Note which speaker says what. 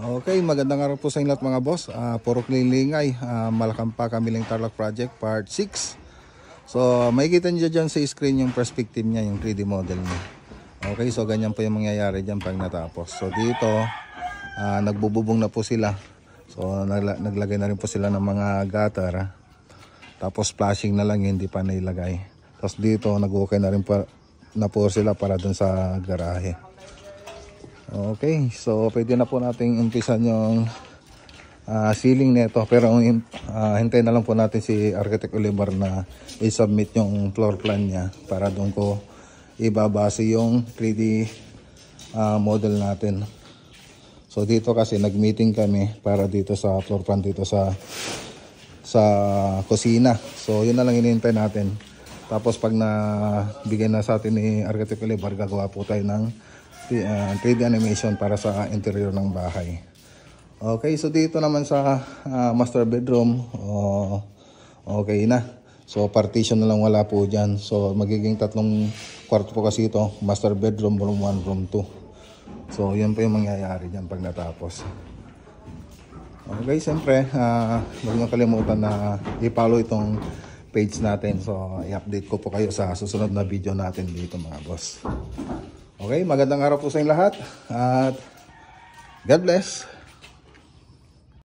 Speaker 1: Okay, magandang araw po sa inyo lahat mga boss. Purok Lilingay, Malakampa Kamiling Tarlac Project Part 6. So makikita nyo dyan sa screen yung perspective niya, yung 3D model niya. Okay, so ganyan po yung mangyayari dyan pag natapos. So dito, nagbububong na po sila. So naglagay na rin po sila ng mga gutter. Tapos flashing na lang, hindi pa nailagay. Tapos dito, nag-okay na rin po sila para dun sa garahe. Okay, so pwede na po nating umpisan yung ceiling nito. Pero hintayin na lang po natin si Architect Oliver na i-submit yung floor plan niya para doon ko ibabase yung 3D model natin. So dito kasi nag-meeting kami para dito sa floor plan dito sa kusina. So yun na lang hinihintay natin. Tapos pag nabigay na sa atin ni Architect Oliver, gagawa po tayo ng 3D animation para sa interior ng bahay. Okay, so dito naman sa master bedroom, okay na. So partition na lang, wala po dyan. So magiging tatlong kwarto po kasi ito. Master bedroom, room 1, room 2. So yun po yung mangyayari dyan pag natapos. Okay, siyempre huwag nyo kalimutan na i-follow itong page natin. So i-update ko po kayo sa susunod na video natin dito mga boss. Okay, magandang araw po sa inyo lahat at God bless.